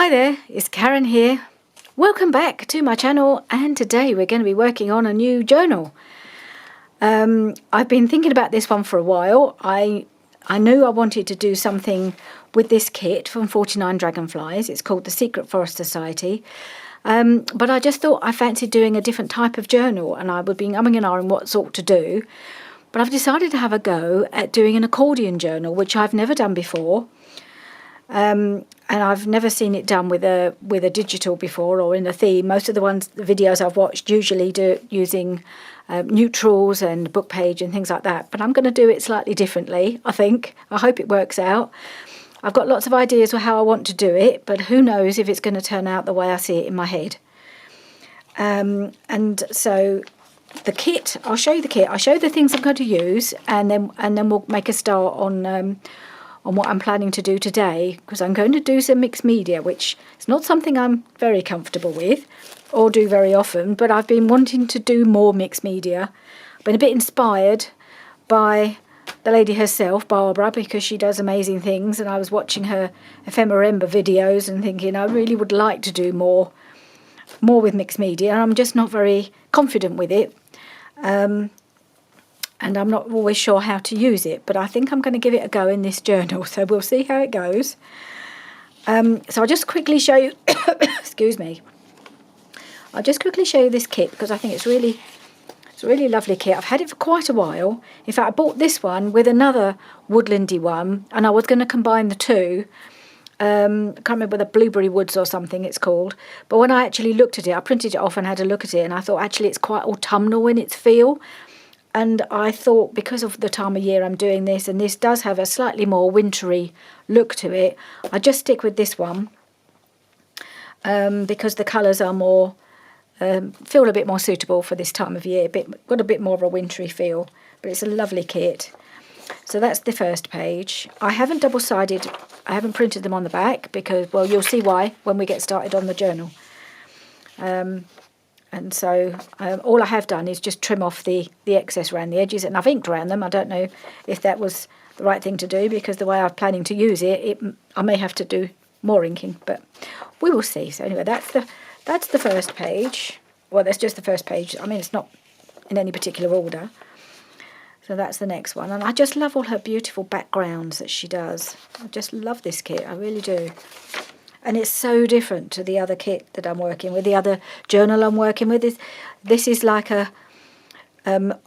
Hi there, it's Karen here. Welcome back to my channel, and today we're going to be working on a new journal. I've been thinking about this one for a while. I knew I wanted to do something with this kit from 49 Dragonflies. It's called the Secret Forest Society. But I just thought I fancied doing a different type of journal, and I would be umming and ahhing what sort to do. But I've decided to have a go at doing an accordion journal, which I've never done before. And I've never seen it done with a digital before or in a theme. Most of the videos I've watched usually do it using neutrals and book page and things like that. But I'm going to do it slightly differently, I think. I hope it works out. I've got lots of ideas of how I want to do it, but who knows if it's going to turn out the way I see it in my head. And so the kit, I'll show you the kit. I'll show you the things I'm going to use, and then we'll make a start on what I'm planning to do today, because I'm going to do some mixed media, which is not something I'm very comfortable with or do very often, but I've been wanting to do more mixed media. I've been a bit inspired by the lady herself, Barbara, because she does amazing things, and I was watching her Ephemerember videos and thinking I really would like to do more with mixed media. I'm just not very confident with it. And I'm not always sure how to use it, but I think I'm going to give it a go in this journal, so we'll see how it goes. So I'll just quickly show you, excuse me, I'll just quickly show you this kit, because I think it's a really lovely kit. I've had it for quite a while. In fact, I bought this one with another woodlandy one, and I was going to combine the two. I can't remember whether Blueberry Woods or something it's called, but when I actually looked at it, I printed it off and had a look at it, and I thought actually it's quite autumnal in its feel. And I thought, because of the time of year I'm doing this, and this does have a slightly more wintry look to it, I just stick with this one because the colours are more, feel a bit more suitable for this time of year. Got a bit more of a wintry feel, but it's a lovely kit. So that's the first page. I haven't double-sided, I haven't printed them on the back because, well, you'll see why when we get started on the journal. And so all I have done is just trim off the excess around the edges, and I've inked around them. I don't know if that was the right thing to do, because the way I'm planning to use it, I may have to do more inking, but we will see. So anyway, that's the first page. Well, that's just the first page. I mean, it's not in any particular order. So that's the next one. And I just love all her beautiful backgrounds that she does. I just love this kit. I really do. And it's so different to the other kit that I'm working with, the other journal I'm working with. This is like a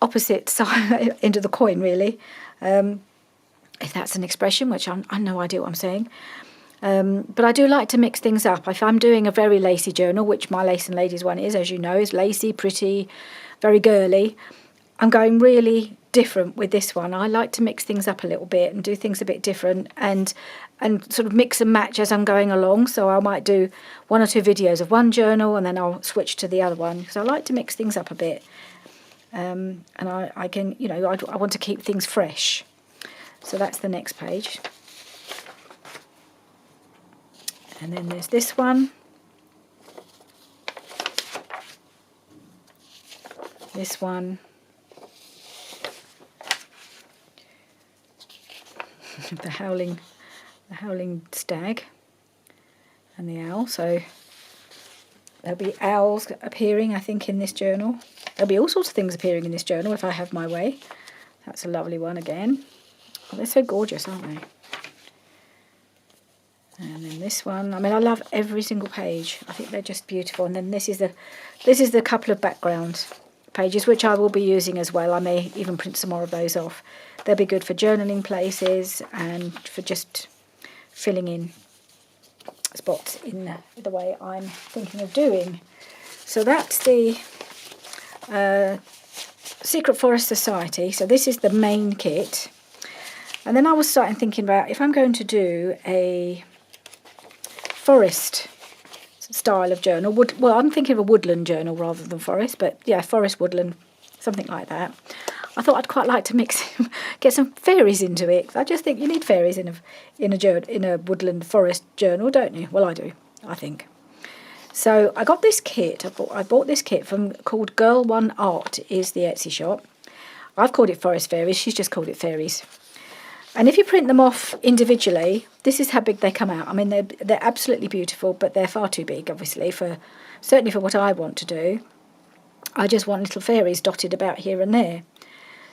opposite side end of the coin, really, if that's an expression, which I have no idea what I'm saying. But I do like to mix things up. If I'm doing a very lacy journal, which my Lace and Ladies one is, as you know, is lacy, pretty, very girly, I'm going really different with this one. I like to mix things up a little bit and do things a bit different, and sort of mix and match as I'm going along. So I might do 1 or 2 videos of one journal, and then I'll switch to the other one, because I like to mix things up a bit. And I can, you know, I want to keep things fresh. So that's the next page. And then there's this one. This one. the howling stag and the owl. So there'll be owls appearing, I think, in this journal. There'll be all sorts of things appearing in this journal if I have my way. That's a lovely one again. Oh, they're so gorgeous, aren't they? And then this one. I mean, I love every single page. I think they're just beautiful. And then this is the couple of background pages, which I will be using as well. I may even print some more of those off. They'll be good for journaling places and for just filling in spots in the way I'm thinking of doing. So that's the Secret Forest Society. So this is the main kit. And then I was starting thinking about, if I'm going to do a forest style of journal, well, I'm thinking of a woodland journal rather than forest, but yeah, forest, woodland, something like that. I thought I'd quite like to get some fairies into it. I just think you need fairies in a woodland forest journal, don't you? Well, I do, I think. So I got this kit. I bought this kit called Girl One Art is the Etsy shop. I've called it Forest Fairies. She's just called it Fairies. And if you print them off individually, this is how big they come out. I mean, they're absolutely beautiful, but they're far too big, obviously, certainly for what I want to do. I just want little fairies dotted about here and there.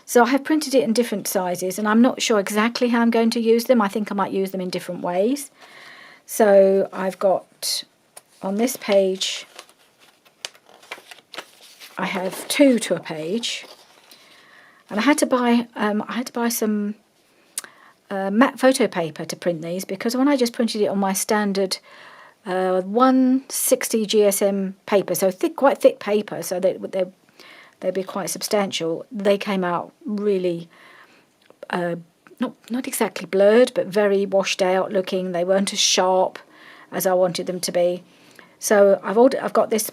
So I have printed it in different sizes, and I'm not sure exactly how I'm going to use them. I think I might use them in different ways. So I've got, on this page, I have 2 to a page, and I had to buy some matte photo paper to print these, because when I just printed it on my standard 160 GSM paper, so quite thick paper, so they'd be quite substantial. They came out really not exactly blurred, but very washed out looking. They weren't as sharp as I wanted them to be. So I've got this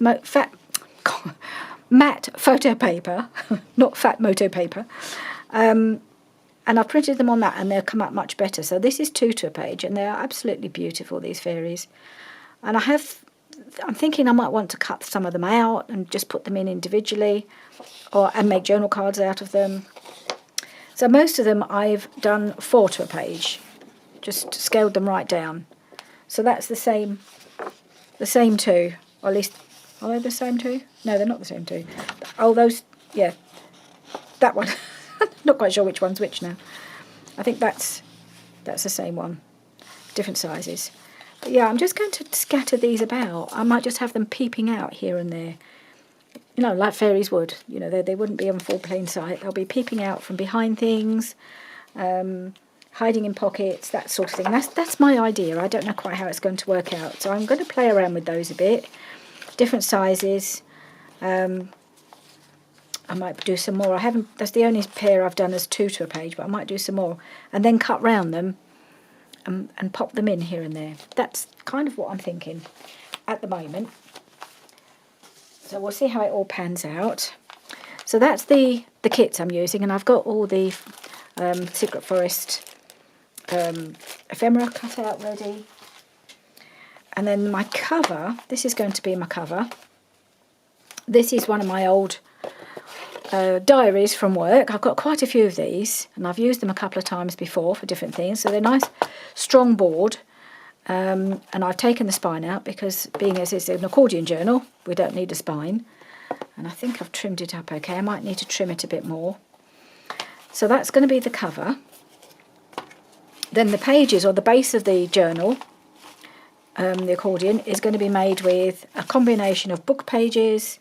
matte photo paper, not fat moto paper, and I've printed them on that, and they'll come out much better. So this is 2 to a page, and they are absolutely beautiful, these fairies. And I'm thinking I might want to cut some of them out and just put them in individually, and make journal cards out of them. So most of them I've done 4 to a page, just scaled them right down. So that's the same 2, or at least, are they the same 2? No, they're not the same 2. Oh, those, yeah, that one. Not quite sure which one's which now. I think that's the same one, different sizes. But yeah, I'm just going to scatter these about. I might just have them peeping out here and there, like fairies would. They wouldn't be on full plain sight. They'll be peeping out from behind things, hiding in pockets, that sort of thing. That's my idea. I don't know quite how it's going to work out, so I'm going to play around with those a bit. Different sizes. I might do some more. That's the only pair I've done as 2 to a page, but I might do some more and then cut round them and pop them in here and there. That's kind of what I'm thinking at the moment. So we'll see how it all pans out. So that's the kits I'm using, and I've got all the Secret Forest ephemera cut out ready. And then my cover, this is going to be my cover. This is one of my old diaries from work. I've got quite a few of these, and I've used them a couple of times before for different things. So they're nice, strong board, and I've taken the spine out because, being as it's an accordion journal, we don't need a spine. And I think I've trimmed it up okay. I might need to trim it a bit more. So that's going to be the cover. Then the pages, or the base of the journal, the accordion, is going to be made with a combination of book pages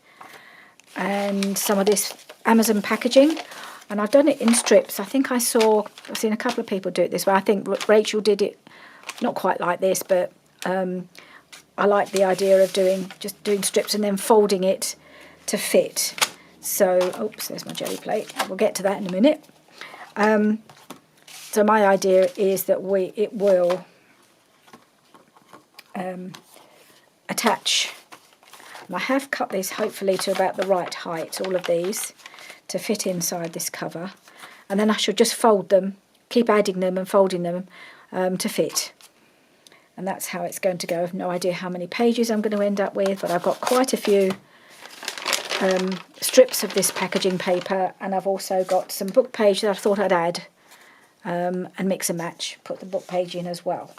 and some of this Amazon packaging, and I've done it in strips. I think I've seen a couple of people do it this way. I think Rachel did it not quite like this, but I like the idea of doing strips and then folding it to fit. So, oops, there's my jelly plate. We'll get to that in a minute. So my idea is that it will attach. And I have cut these hopefully to about the right height, all of these, to fit inside this cover. And then I shall just fold them, keep adding them and folding them to fit. And that's how it's going to go. I've no idea how many pages I'm going to end up with, but I've got quite a few strips of this packaging paper, and I've also got some book page that I thought I'd add and mix and match, put the book page in as well.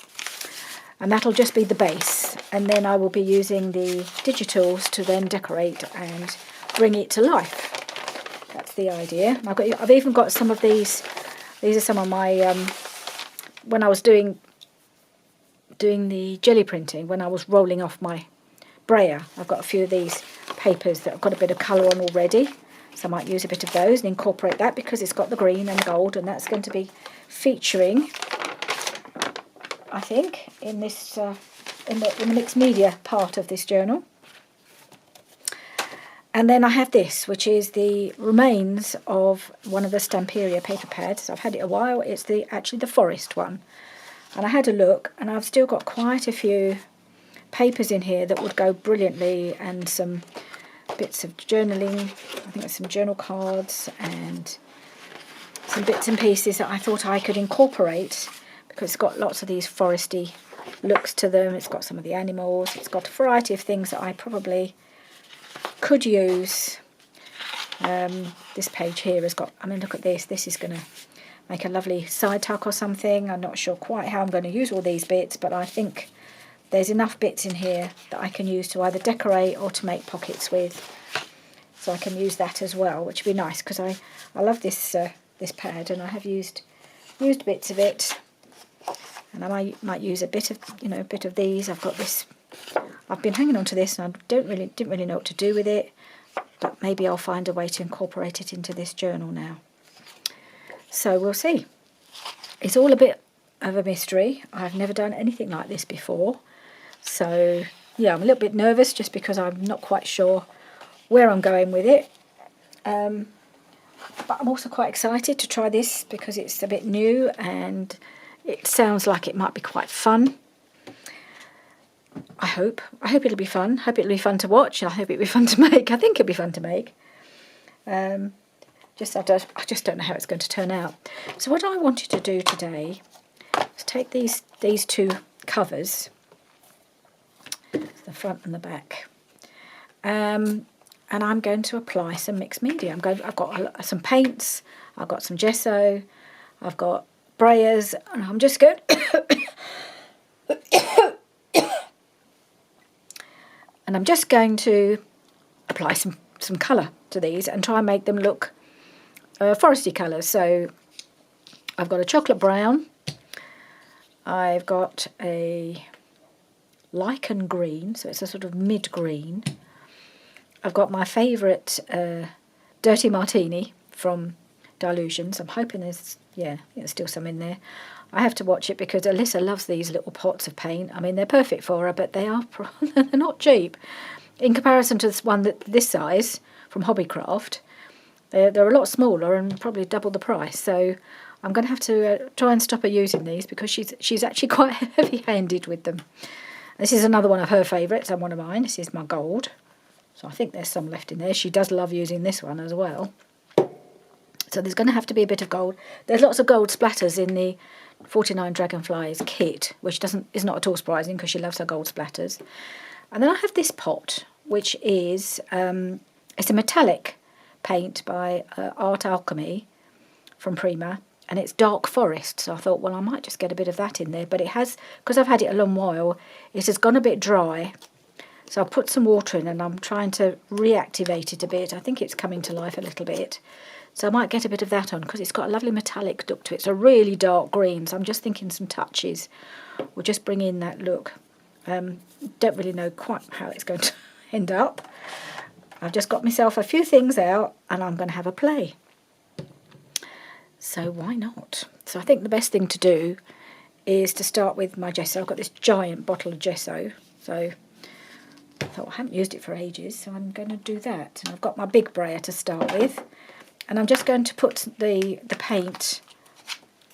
And that'll just be the base, and then I will be using the digitals to then decorate and bring it to life. That's the idea. I've even got some of these. These are some of my when I was doing the jelly printing, when I was rolling off my brayer. I've got a few of these papers that I've got a bit of colour on already, so I might use a bit of those and incorporate that, because it's got the green and gold, and that's going to be featuring, I think, in this in the mixed media part of this journal. And then I have this, which is the remains of one of the Stamperia paper pads. I've had it a while. It's actually the forest one. And I had a look, and I've still got quite a few papers in here that would go brilliantly, and some bits of journaling. I think there's some journal cards and some bits and pieces that I thought I could incorporate, because it's got lots of these foresty looks to them. It's got some of the animals. It's got a variety of things that I probably could use. This page here has got, I mean, look at this. This is going to make a lovely side tuck or something. I'm not sure quite how I'm going to use all these bits, but I think there's enough bits in here that I can use to either decorate or to make pockets with. So I can use that as well, which would be nice because I love this this pad, and I have used bits of it, and I might use a bit of a bit of these. I've got this. I've been hanging on to this, and I didn't really know what to do with it, but maybe I'll find a way to incorporate it into this journal now. So we'll see. It's all a bit of a mystery. I've never done anything like this before, so yeah, I'm a little bit nervous just because I'm not quite sure where I'm going with it. But I'm also quite excited to try this because it's a bit new and it sounds like it might be quite fun. I hope it'll be fun. I hope it'll be fun to watch. I hope it'll be fun to make. I think it'll be fun to make. I just don't know how it's going to turn out. So what I wanted to do today is take these two covers, the front and the back, and I'm going to apply some mixed media. I've got some paints, I've got some gesso, I've got brayers, and I'm just going and I'm just going to apply some colour to these and try and make them look foresty colours. So I've got a chocolate brown, I've got a lichen green, so it's a sort of mid-green. I've got my favourite Dirty Martini from Dilutions. I'm hoping there's still some in there. I have to watch it because Alyssa loves these little pots of paint. I mean, they're perfect for her, but they're not cheap. In comparison to this one this size from Hobbycraft, they're a lot smaller and probably double the price. So I'm going to have to try and stop her using these because she's actually quite heavy-handed with them. This is another one of her favourites and one of mine. This is my gold. So I think there's some left in there. She does love using this one as well. So there's going to have to be a bit of gold. There's lots of gold splatters in the 49 Dragonflies kit, which is not at all surprising because she loves her gold splatters. And then I have this pot, which is it's a metallic paint by Art Alchemy from Prima, and it's dark forest. So I thought, well, I might just get a bit of that in there. But it has, because I've had it a long while, it has gone a bit dry. So I'll put some water in and I'm trying to reactivate it a bit. I think it's coming to life a little bit. So I might get a bit of that on because it's got a lovely metallic look to it. It's a really dark green, so I'm just thinking some touches will just bring in that look. Don't really know quite how it's going to end up. I've just got myself a few things out and I'm going to have a play. So why not? So I think the best thing to do is to start with my gesso. I've got this giant bottle of gesso, so I thought I haven't used it for ages, so I'm going to do that. And I've got my big brayer to start with, and I'm just going to put the paint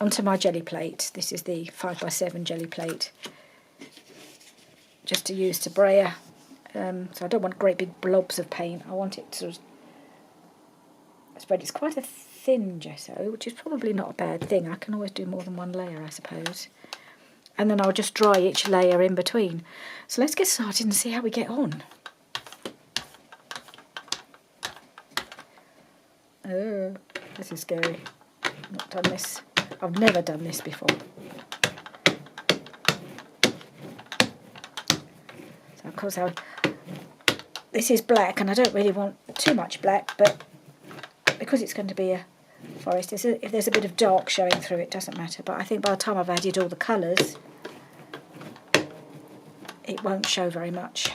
onto my jelly plate. This is the 5x7 jelly plate, just to use to brayer. So I don't want great big blobs of paint. I want it to sort of spread. It's quite a thin gesso, which is probably not a bad thing. I can always do more than one layer, I suppose. And then I'll just dry each layer in between. So let's get started and see how we get on. Oh, this is scary. I've not done this. I've never done this before. So of course this is black and I don't really want too much black, but because it's going to be a forest, if there's a bit of dark showing through, it doesn't matter. But I think by the time I've added all the colours, it won't show very much.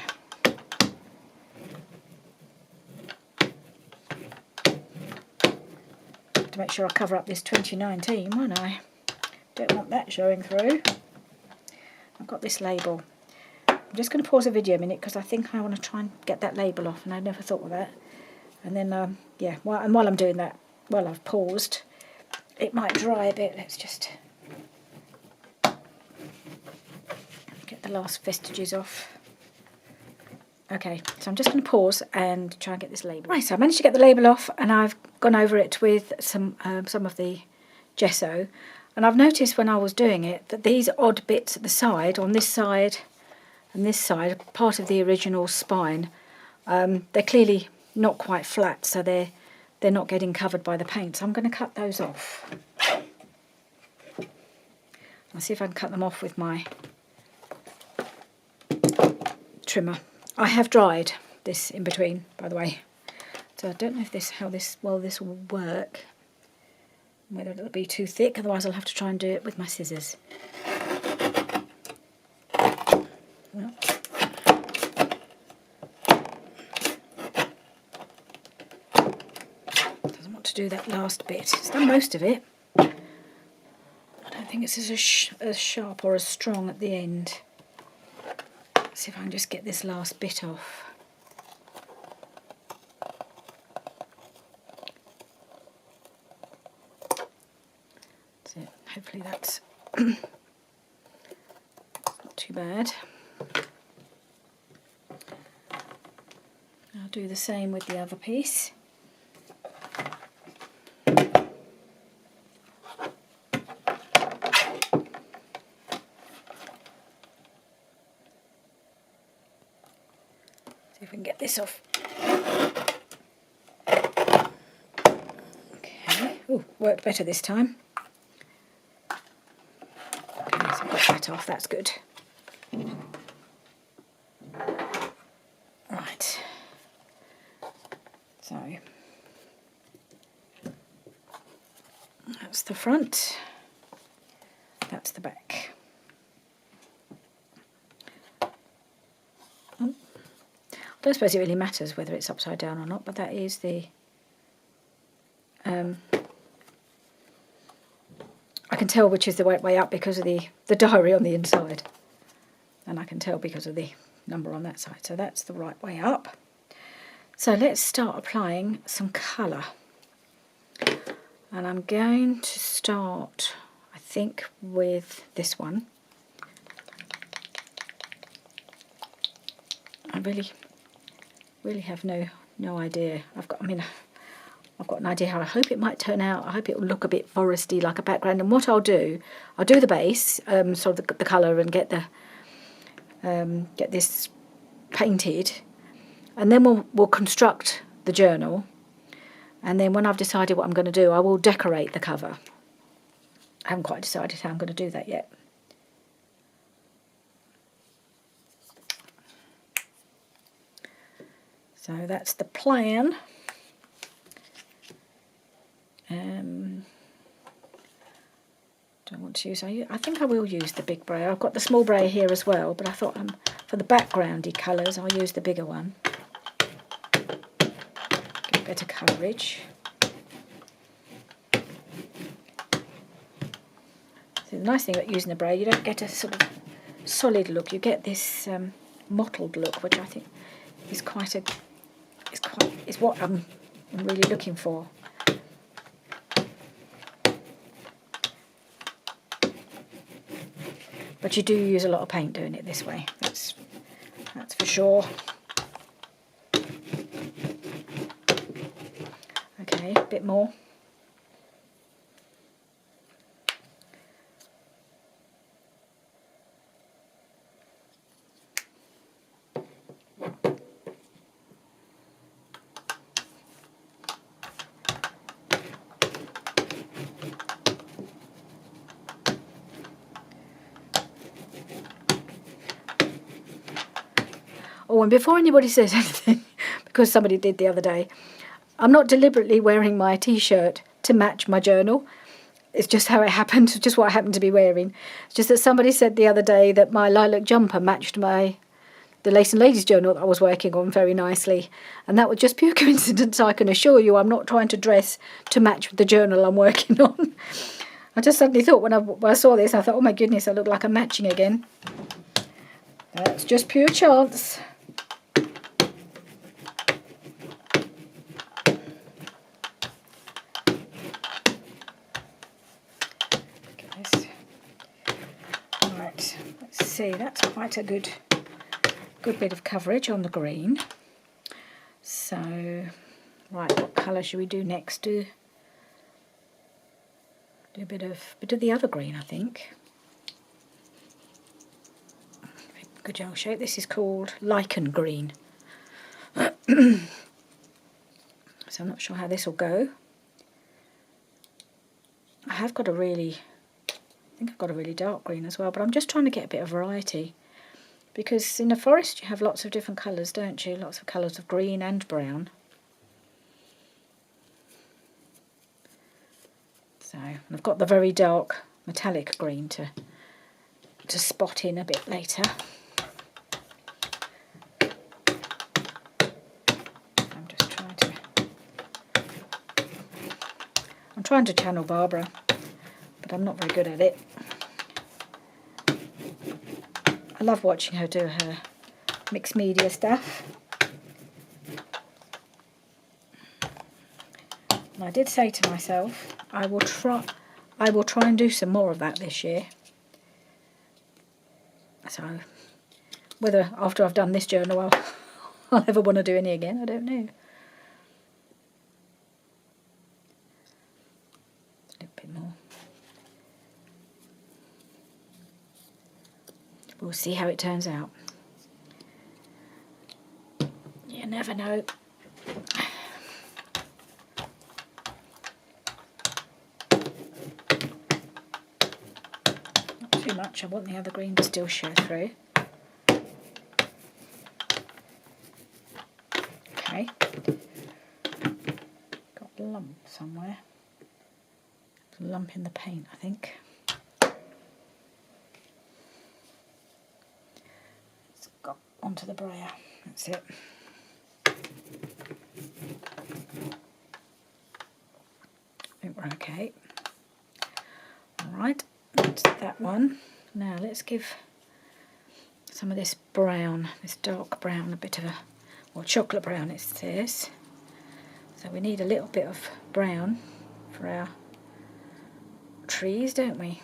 To make sure I cover up this 2019, won't I? Don't want that showing through. I've got this label. I'm just going to pause the video a minute because I think I want to try and get that label off, and I never thought of that. And then, while I'm doing that, while I've paused, it might dry a bit. Let's just get the last vestiges off. Okay, so I'm just going to pause and try and get this label. Right, so I managed to get the label off, and I've gone over it with some of the gesso. And I've noticed when I was doing it that these odd bits at the side, on this side and this side, part of the original spine, they're clearly not quite flat, so they're not getting covered by the paint. So I'm going to cut those off. I'll see if I can cut them off with my trimmer. I have dried this in between, by the way, so I don't know if this will work, whether it'll be too thick, otherwise I'll have to try and do it with my scissors. Well, doesn't want to do that last bit. It's done most of it. I don't think it's as sharp or as strong at the end. Let's see if I can just get this last bit off. That's it. Hopefully that's not too bad. I'll do the same with the other piece. See if we can get this off. Okay. Ooh, worked better this time. Okay, so I've got that off. That's good. Right. So that's the front. That's the back. I don't suppose it really matters whether it's upside down or not, but that is the I can tell which is the right way up because of the diary on the inside, and I can tell because of the number on that side, so that's the right way up. So let's start applying some colour, and I'm going to start, I think, with this one. I really have no idea. I've got an idea how I hope it might turn out. I hope it will look a bit foresty like a background. And what I'll do the base, sort of the colour, and get this painted, and then we'll construct the journal. And then when I've decided what I'm going to do, I will decorate the cover. I haven't quite decided how I'm going to do that yet. So that's the plan. Don't want to use. I think I will use the big brayer. I've got the small brayer here as well, but I thought for the backgroundy colours, I'll use the bigger one. Get better coverage. So the nice thing about using the brayer, you don't get a sort of solid look. You get this mottled look, which I think is is what I'm really looking for. But you do use a lot of paint doing it this way. That's for sure. Okay, a bit more. Oh, and before anybody says anything, because somebody did the other day, I'm not deliberately wearing my t-shirt to match my journal. It's just how it happened, just what I happened to be wearing. It's just that somebody said the other day that my lilac jumper matched the Lace and Ladies journal that I was working on very nicely. And that was just pure coincidence, I can assure you. I'm not trying to dress to match the journal I'm working on. I just suddenly thought when I saw this, I thought, oh my goodness, I look like I'm matching again. That's just pure chance. Right, let's see, that's quite a good bit of coverage on the green. So, right, what colour should we do next? Do a bit of the other green, I think. Good young shape. This is called lichen green. So I'm not sure how this will go. I have got a really think I've got a really dark green as well, but I'm just trying to get a bit of variety. Because in a forest you have lots of different colours, don't you? Lots of colours of green and brown. So, and I've got the very dark metallic green to spot in a bit later. I'm trying to channel Barbara, but I'm not very good at it. I love watching her do her mixed media stuff. And I did say to myself, I will try and do some more of that this year. So, whether after I've done this journal I'll ever want to do any again, I don't know. A little bit more. We'll see how it turns out. You never know. Not too much. I want the other green to still show through. Okay. Got a lump somewhere. There's a lump in the paint, I think. It's got onto the brayer. That's it. I think we're okay. Alright, that's that one. Now let's give some of this brown, this dark brown, a bit of a, well, chocolate brown it says. So we need a little bit of brown for our trees, don't we?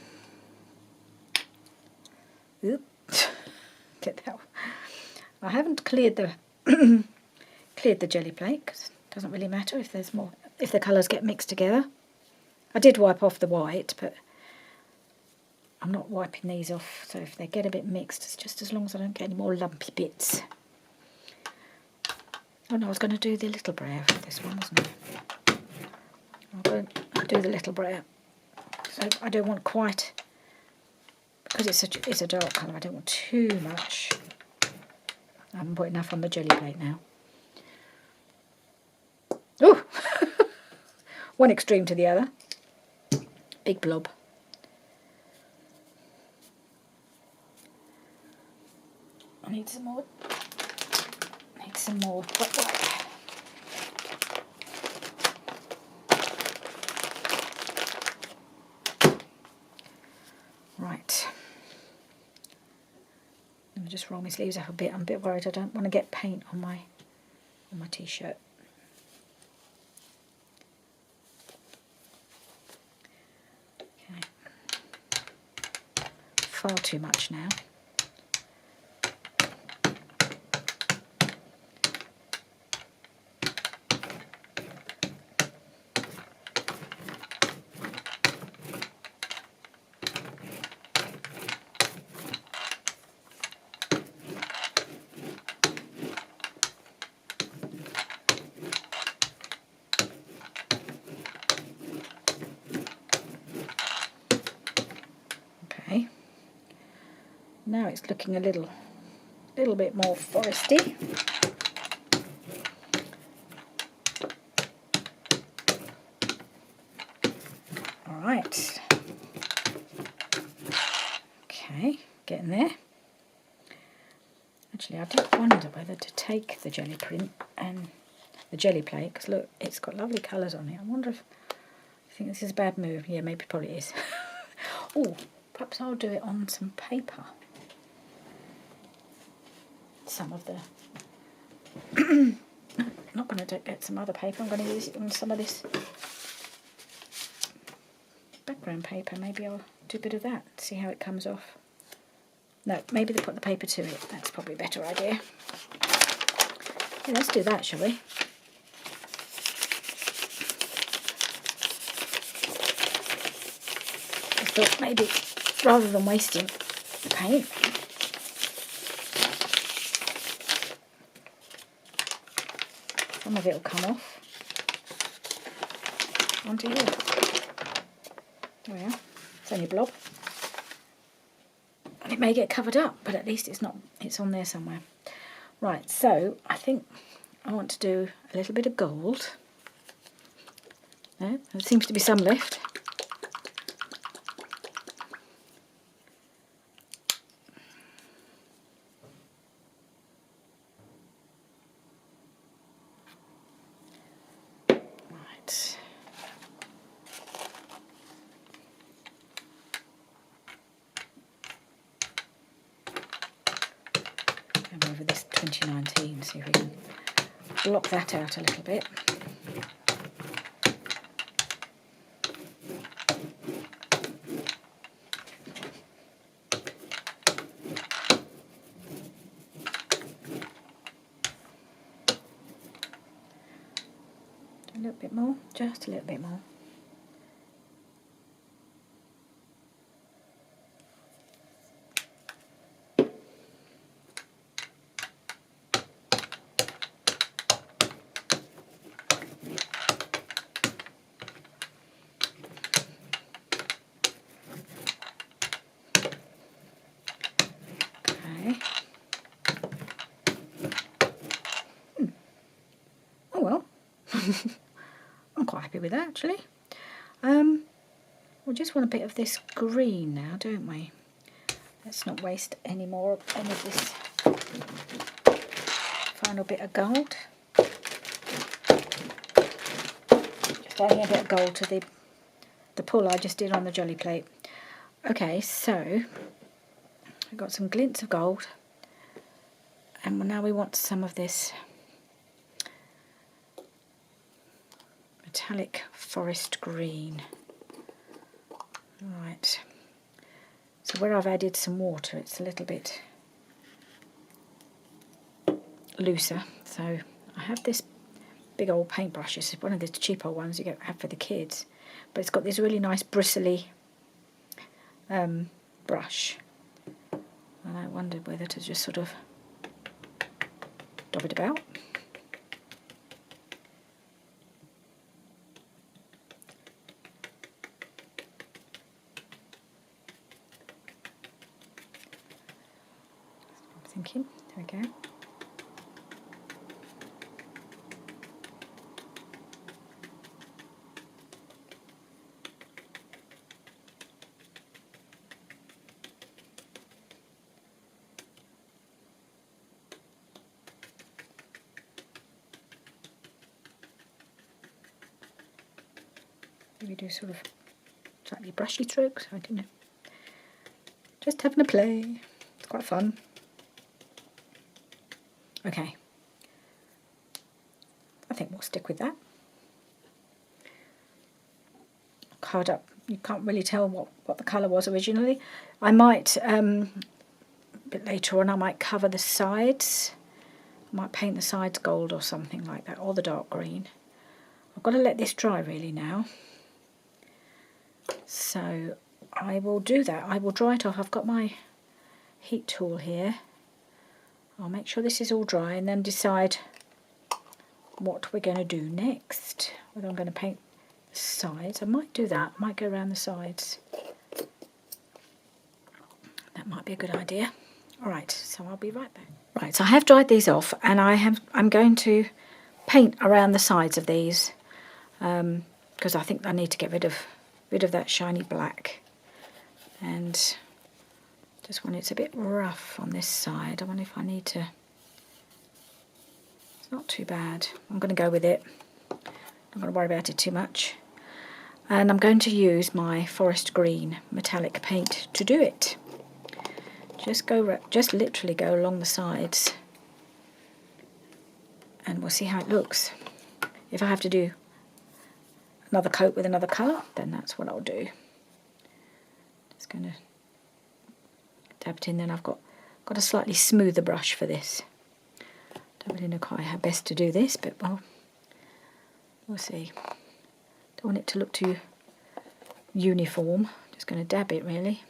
Oop. Get that one. I haven't cleared the cleared the jelly plate because it doesn't really matter if there's more, if the colours get mixed together. I did wipe off the white, but I'm not wiping these off, so if they get a bit mixed, it's just as long as I don't get any more lumpy bits. Oh no, I was going to do the little brayer for this one, wasn't I? I'm going to do the little brayer. So I don't want quite, because it's a dark colour, I don't want too much. I haven't put enough on the jelly plate now. Oh! One extreme to the other. Big blob. I need some more. Need some more wet wipe. Right. Let me just roll my sleeves up a bit. I'm a bit worried I don't want to get paint on my t-shirt. Okay. Far too much now. Okay. Now it's looking a little bit more foresty. All right. Okay, getting there. Actually, I did wonder whether to take the jelly print and the jelly plate, because look, it's got lovely colours on it. I wonder if I think this is a bad move. Yeah, maybe probably is. Oh, perhaps I'll do it on some paper. Some of the I'm not going to get some other paper. I'm going to use it on some of this background paper. Maybe I'll do a bit of that, see how it comes off. No, maybe they put the paper to it. That's probably a better idea. Yeah, let's do that, shall we? I thought maybe rather than wasting the paint, some of it will come off onto here. There we are. It's only a blob. may get covered up, but at least it's not. It's on there somewhere. Right, so I think I want to do a little bit of gold. There seems to be some left. Right. Go over this 2019, see if we can block that out a little bit. A little bit more, just a little bit more. Okay. Oh well. I'm quite happy with that actually. We just want a bit of this green now, don't we? Let's not waste any more of any of this final bit of gold. Just adding a bit of gold to the pull I just did on the jolly plate. Okay, so we've got some glints of gold, and now we want some of this metallic forest green. Right, so where I've added some water, it's a little bit looser. So I have this big old paintbrush. It's one of the cheaper ones you have for the kids, but it's got this really nice bristly brush. And I wondered whether to just sort of dab it about. Thinking, there we go. Maybe do sort of slightly brushy strokes, I don't know. Just having a play, it's quite fun. Okay, I think we'll stick with that. Covered up, you can't really tell what the colour was originally. I might, a bit later on, I might cover the sides. I might paint the sides gold or something like that, or the dark green. I've got to let this dry really now. So I will do that. I will dry it off. I've got my heat tool here. I'll make sure this is all dry and then decide what we're going to do next. Whether I'm going to paint the sides. I might do that. I might go around the sides. That might be a good idea. Alright, so I'll be right back. Right, so I have dried these off, and I'm going to paint around the sides of these because I think I need to get rid of that shiny black, and just when it's a bit rough on this side, I wonder if I need to. It's not too bad. I'm going to go with it. I'm not going to worry about it too much. And I'm going to use my forest green metallic paint to do it. Just literally go along the sides, and we'll see how it looks. If I have to do another coat with another colour, then that's what I'll do. Just going to dab it in. Then I've got a slightly smoother brush for this. Don't really know quite how best to do this, but well, we'll see. Don't want it to look too uniform. Just going to dab it really.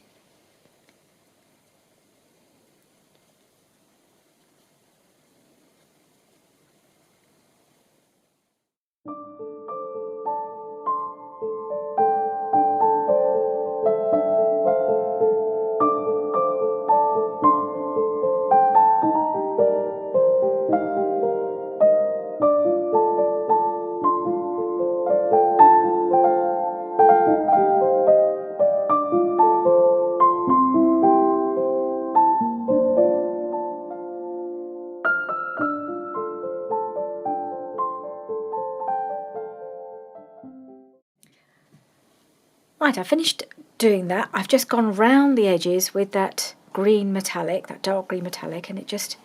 Right, I finished doing that. I've just gone round the edges with that green metallic, that dark green metallic, and it just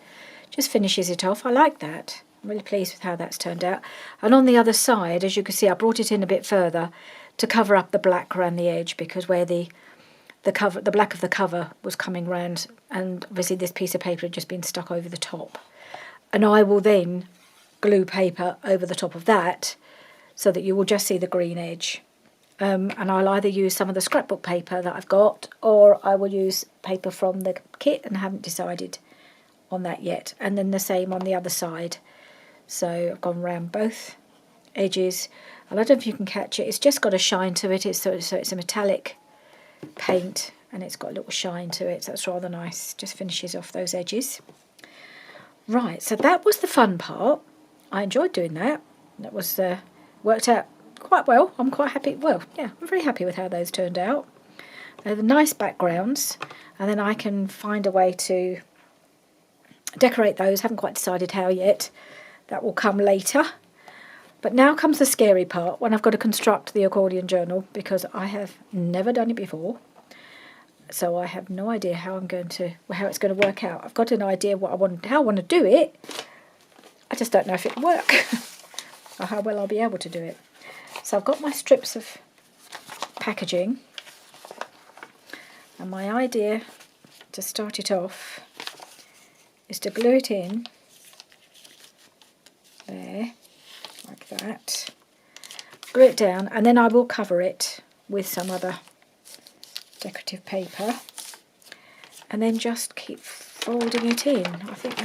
finishes it off. I like that. I'm really pleased with how that's turned out. And on the other side, as you can see, I brought it in a bit further to cover up the black around the edge, because where the black of the cover was coming round, and obviously this piece of paper had just been stuck over the top. And I will then glue paper over the top of that so that you will just see the green edge. And I'll either use some of the scrapbook paper that I've got, or I will use paper from the kit, and I haven't decided on that yet. And then the same on the other side. So I've gone round both edges. I don't know if you can catch it. It's just got a shine to it. So it's a metallic paint, and it's got a little shine to it. So that's rather nice. Just finishes off those edges. Right, so that was the fun part. I enjoyed doing that. That was worked out quite well. I'm quite happy. Well, yeah, I'm very happy with how those turned out. They're the nice backgrounds, and then I can find a way to decorate those. Haven't quite decided how yet. That will come later. But now comes the scary part, when I've got to construct the accordion journal, because I have never done it before. So I have no idea how it's going to work out. I've got an idea how I want to do it. I just don't know if it'll work or how well I'll be able to do it. So I've got my strips of packaging, and my idea to start it off is to glue it in there, like that, glue it down, and then I will cover it with some other decorative paper, and then just keep folding it in. I think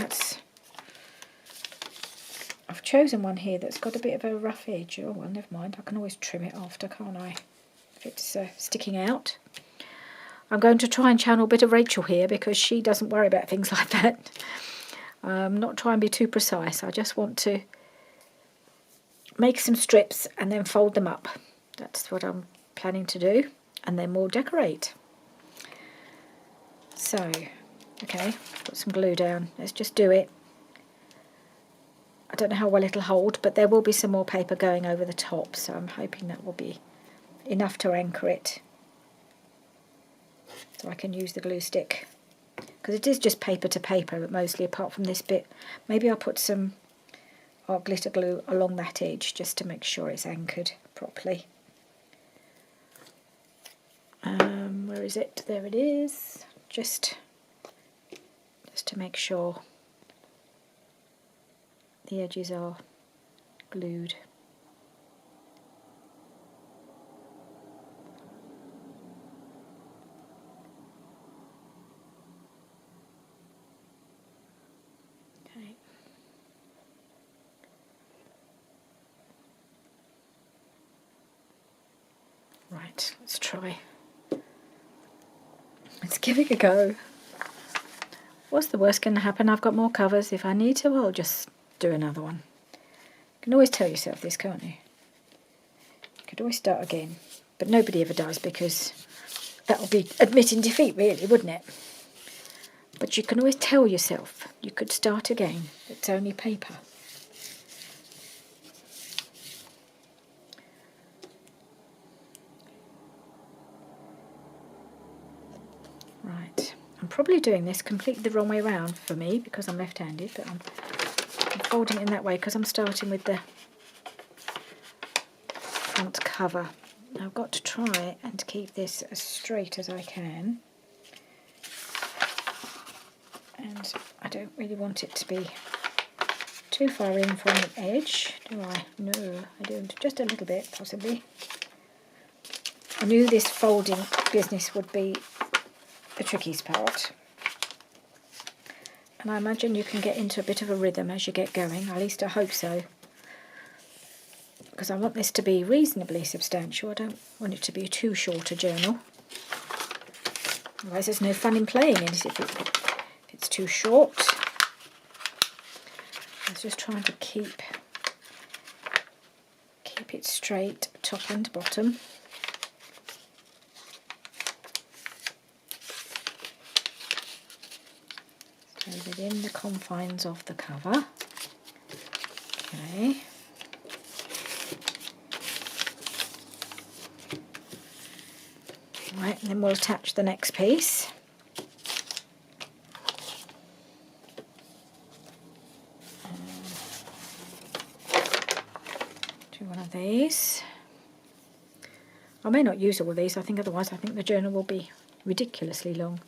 I've chosen one here that's got a bit of a rough edge. Oh well, never mind, I can always trim it after, can't I, if it's sticking out. I'm going to try and channel a bit of Rachel here, because she doesn't worry about things like that. Not try and be too precise. I just want to make some strips and then fold them up. That's what I'm planning to do, and then we'll decorate. So, okay, put some glue down. Let's just do it. I don't know how well it'll hold, but there will be some more paper going over the top, so I'm hoping that will be enough to anchor it. So I can use the glue stick, because it is just paper to paper, but mostly, apart from this bit. Maybe I'll put some art glitter glue along that edge just to make sure it's anchored properly. Where is it? There it is. Just to make sure the edges are glued. Okay. Right, let's try. Let's give it a go. What's the worst going to happen? I've got more covers. If I need to, I'll just do another one. You can always tell yourself this, can't you? You could always start again. But nobody ever does, because that would be admitting defeat, really, wouldn't it? But you can always tell yourself you could start again. It's only paper. Right. I'm probably doing this completely the wrong way around for me, because I'm left-handed, but I'm folding it in that way because I'm starting with the front cover. Now I've got to try and keep this as straight as I can, and I don't really want it to be too far in from the edge, do I? No, I don't. Just a little bit, possibly. I knew this folding business would be the trickiest part. And I imagine you can get into a bit of a rhythm as you get going, at least I hope so. Because I want this to be reasonably substantial. I don't want it to be too short a journal. Otherwise there's no fun in playing it if it's too short. I was just trying to keep it straight, top and bottom. So within the confines of the cover. Okay. Right, and then we'll attach the next piece. Do one of these. I may not use all of these, otherwise I think the journal will be ridiculously long.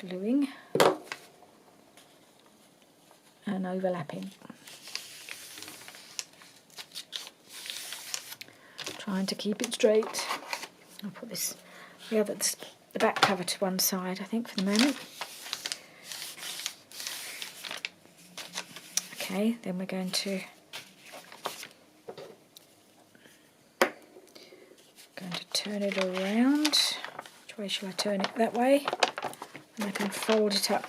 Gluing and overlapping. Trying to keep it straight. I'll put this, the back cover to one side, I think, for the moment. Okay, then we're going to turn it around. Which way shall I turn it? That way. And I can fold it up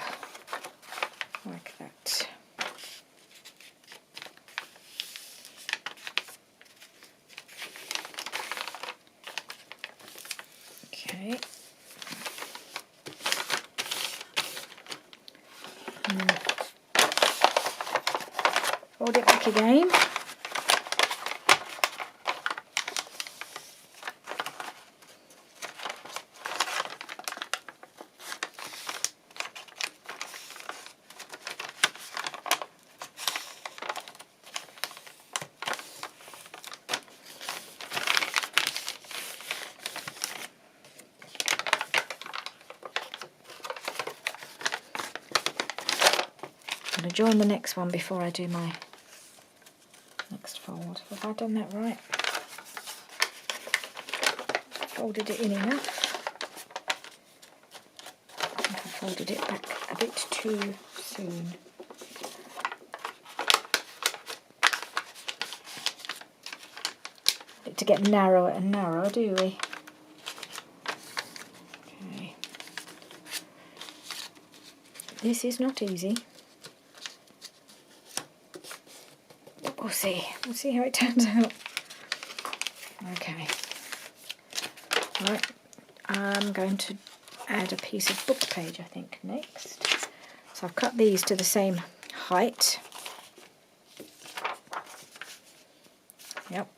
like that. Okay. Fold it back again. I'm going to join the next one before I do my next fold. Have I done that right? Folded it in enough. I think I folded it back a bit too soon. It to get narrower and narrower, do we? Okay. This is not easy. We'll see. We'll see how it turns out. Okay. Right. I'm going to add a piece of book page, I think, next. So I've cut these to the same height. Yep.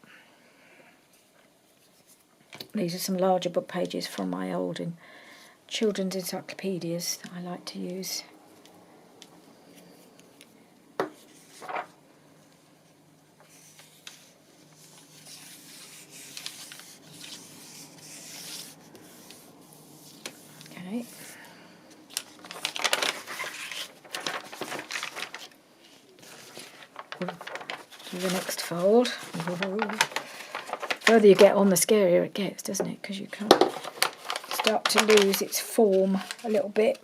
These are some larger book pages from my old children's encyclopedias that I like to use. Okay. Do the next fold. The further you get on, the scarier it gets, doesn't it? Because you can start to lose its form a little bit.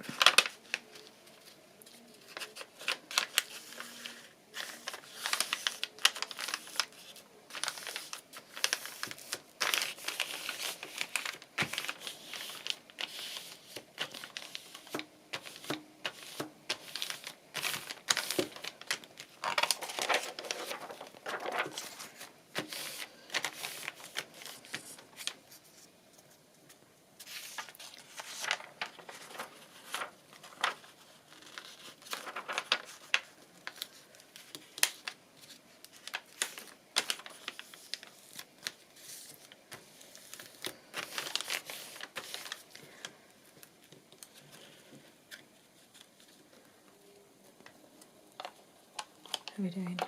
How are we doing?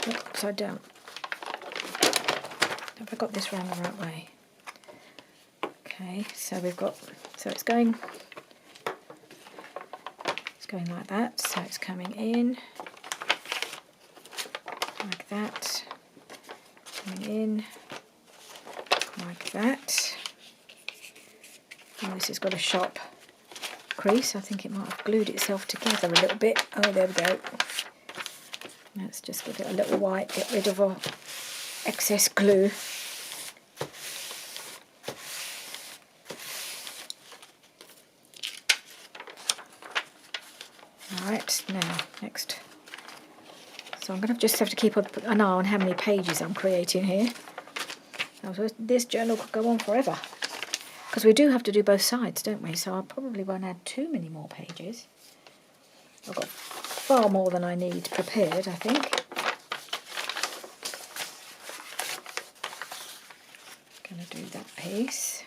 Oh, upside down. Have I got this round the right way? Okay, so we've got, so it's going like that, so it's coming in like that, coming in like that. And this has got a sharp crease. I think it might have glued itself together a little bit. Oh, there we go. Let's just give it a little wipe, get rid of our excess glue. Alright, now, next. So I'm going to just have to keep an eye on how many pages I'm creating here. So this journal could go on forever. Because we do have to do both sides, don't we? So I probably won't add too many more pages. I've got far more than I need prepared, I think. going to do that piece.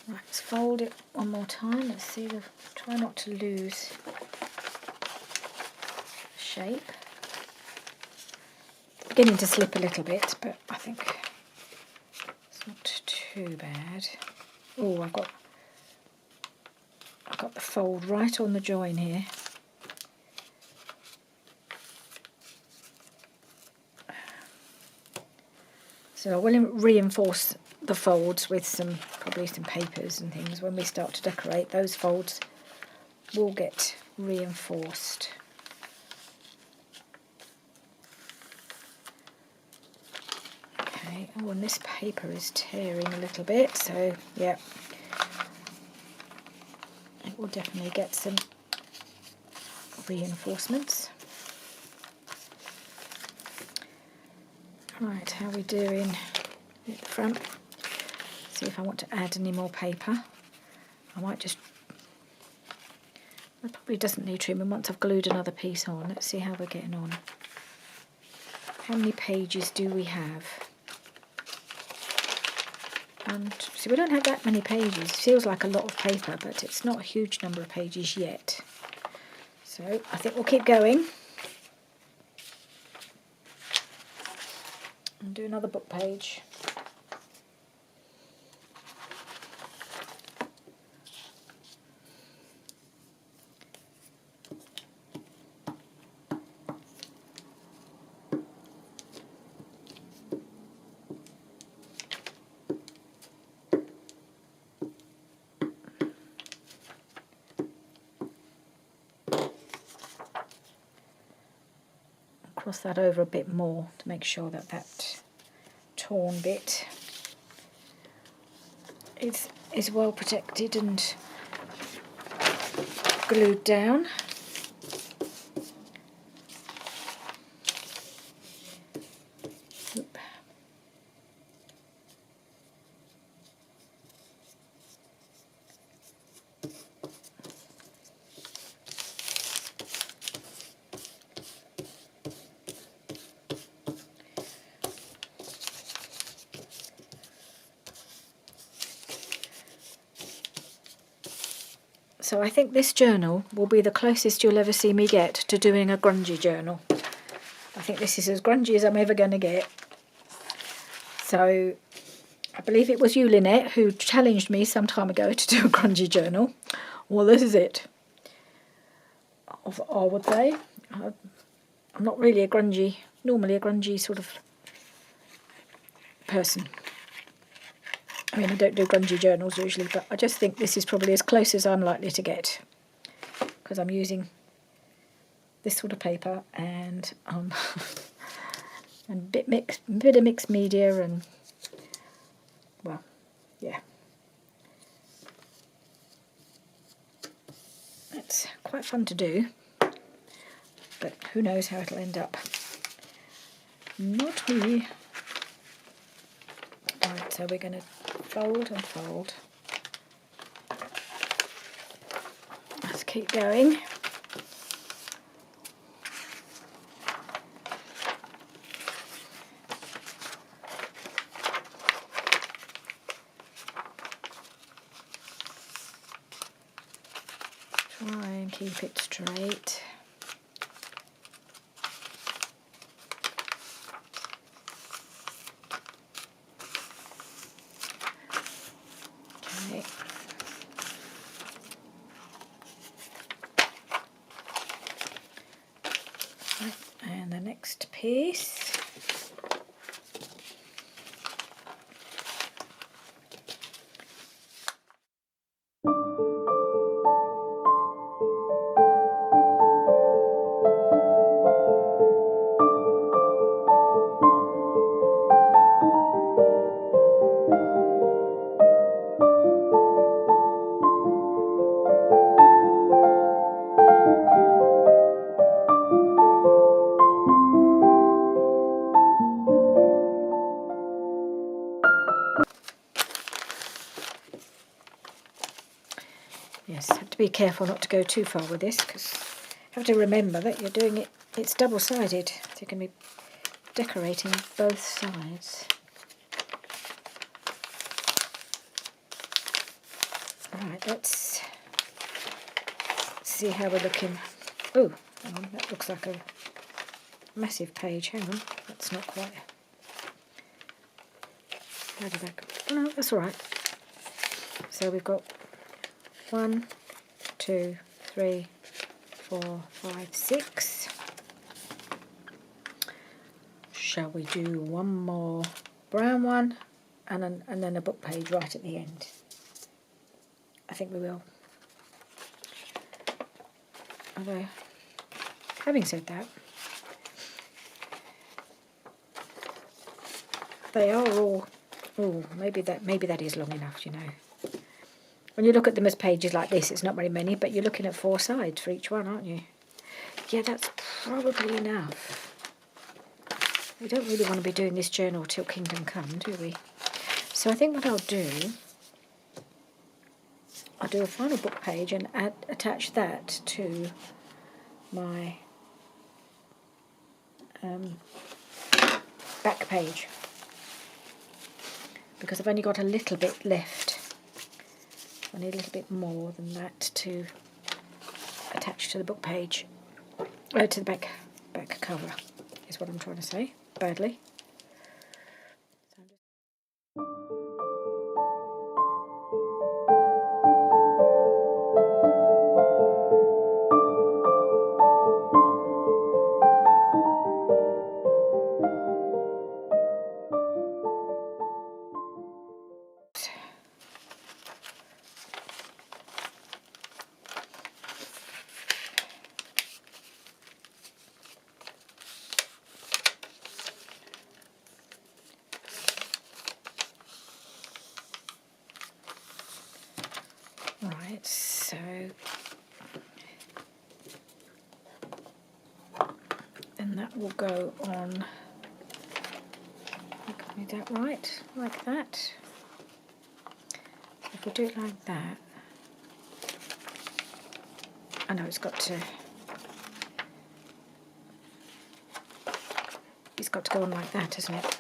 Right, let's fold it one more time. Let's see, try not to lose the shape. Beginning to slip a little bit, but I think it's not too bad. Oh, I've got the fold right on the join here. So I will reinforce the folds with probably some papers and things. When we start to decorate, those folds will get reinforced. Okay, oh, and this paper is tearing a little bit, so yeah, it will definitely get some reinforcements. Right, how are we doing at the front? See if I want to add any more paper. I might just... It probably doesn't need trimming once I've glued another piece on. Let's see how we're getting on. How many pages do we have? And see, we don't have that many pages. It feels like a lot of paper, but it's not a huge number of pages yet. So I think we'll keep going. And do another book page. Cross that over a bit more to make sure that that torn bit is well protected and glued down. Oop. So I think this journal will be the closest you'll ever see me get to doing a grungy journal. I think this is as grungy as I'm ever going to get. So I believe it was you, Lynette, who challenged me some time ago to do a grungy journal. Well, this is it. I would say. I'm not really normally a grungy sort of person. I mean, I don't do grungy journals usually, but I just think this is probably as close as I'm likely to get, because I'm using this sort of paper and and bit of mixed media, and well, yeah, it's quite fun to do, but who knows how it'll end up. Not me. Right, so we're going to fold and fold. Let's keep going. Trying keep it straight. Okay. Right, and the next piece. Yes, have to be careful not to go too far with this, because you have to remember that you're doing it, it's double-sided, so you can be decorating both sides. Right, let's see how we're looking. Oh, hang on, that looks like a massive page. Hang on, that's not quite. How did that go? Oh, no, that's all right. So we've got 1, 2, 3, 4, 5, 6. Shall we do one more brown one and then a book page right at the end? I think we will. Although, having said that, they are all. Oh, maybe that is long enough. You know, when you look at them as pages like this, it's not very many, but you're looking at 4 sides for each one, aren't you? Yeah, that's probably enough. We don't really want to be doing this journal till Kingdom Come, do we? So I think what I'll do a final book page and attach that to my back page, because I've only got a little bit left. I need a little bit more than that to attach to the book page, to the back cover, is what I'm trying to say, badly. Right, so then that will go on, is that right, like that? So if we do it like that, I know it's got to go on like that, hasn't it?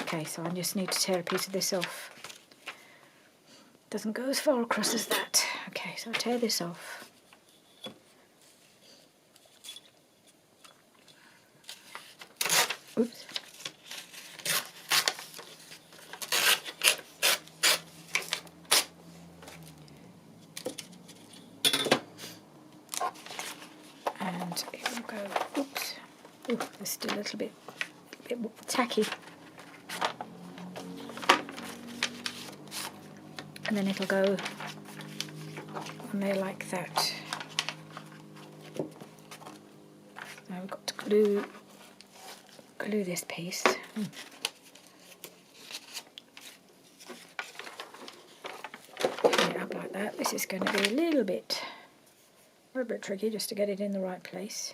Okay, so I just need to tear a piece of this off. Doesn't go as far across as that. Okay, so I'll tear this off. Oops. And it will go, oops. Ooh, there's still a little bit tacky. And then it'll go on there like that. Now we've got to glue this piece. Put it up like that. This is going to be a little bit tricky just to get it in the right place.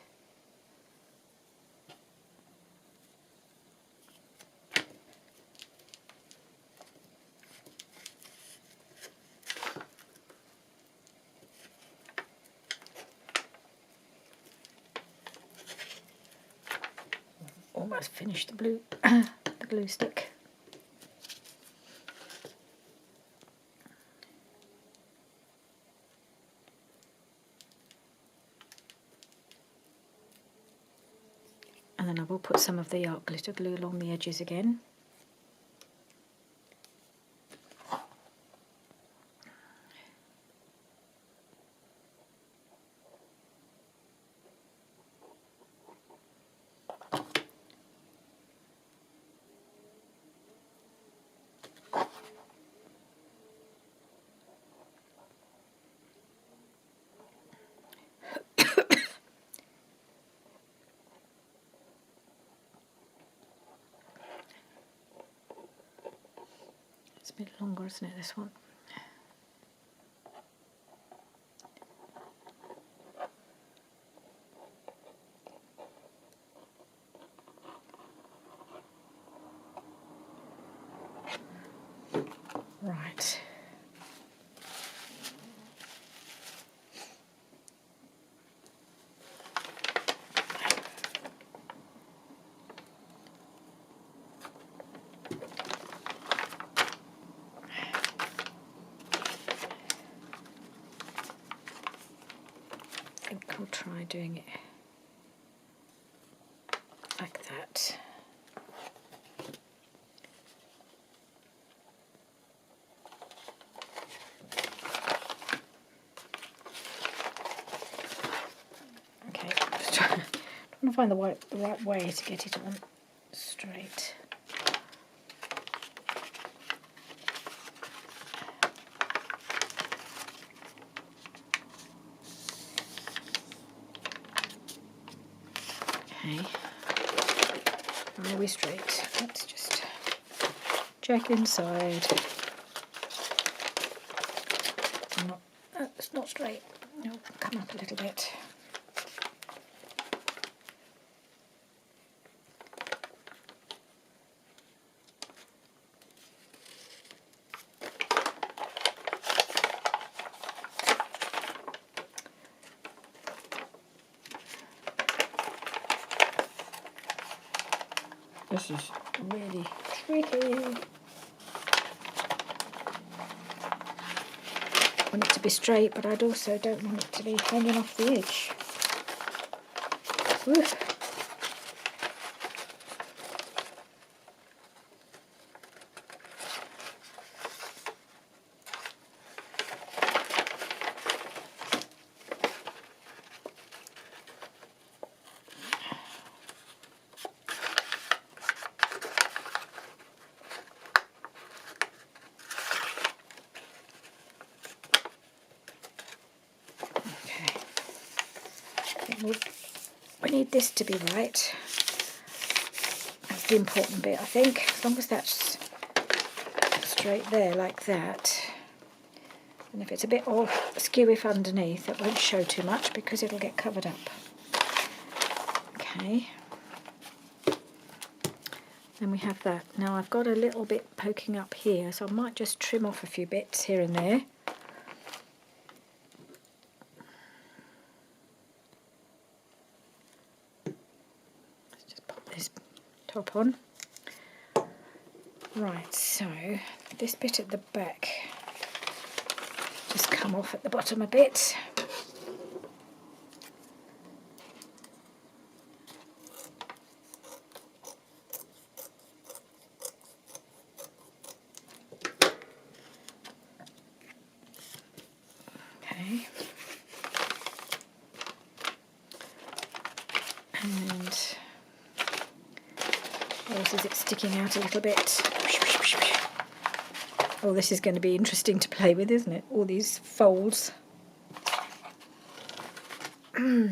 Almost finished the glue stick. And then I will put some of the art glitter glue along the edges again. It's a bit longer, isn't it, this one? Right. I think I'll try doing it like that. Okay, just trying to find the right way to get it on straight. Okay, are we straight? Let's just check inside. It's not straight. No, come up a little bit. This is really tricky. I want it to be straight, but I also don't want it to be hanging off the edge. Oof. We need this to be right. That's the important bit, I think. As long as that's straight there like that. And if it's a bit all skew-iff underneath, it won't show too much because it'll get covered up. Okay. Then we have that. Now I've got a little bit poking up here, so I might just trim off a few bits here and there. Top on. Right, so this bit at the back just come off at the bottom a bit. Okay. And or is it sticking out a little bit? Oh, this is going to be interesting to play with, isn't it? All these folds. Now,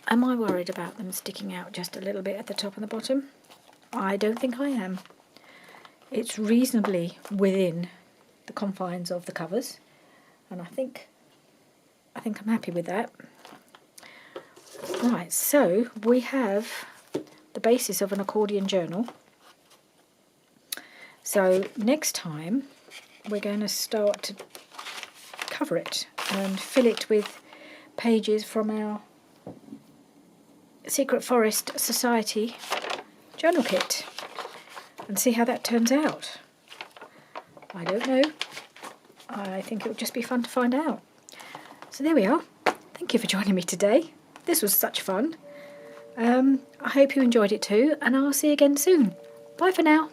am I worried about them sticking out just a little bit at the top and the bottom? I don't think I am. It's reasonably within the confines of the covers, and I think I'm happy with that. Right, so we have the basis of an accordion journal. So next time we're going to start to cover it and fill it with pages from our Secret Forest Society journal kit and see how that turns out. I don't know. I think it would just be fun to find out. So there we are. Thank you for joining me today. This was such fun. I hope you enjoyed it too, and I'll see you again soon. Bye for now.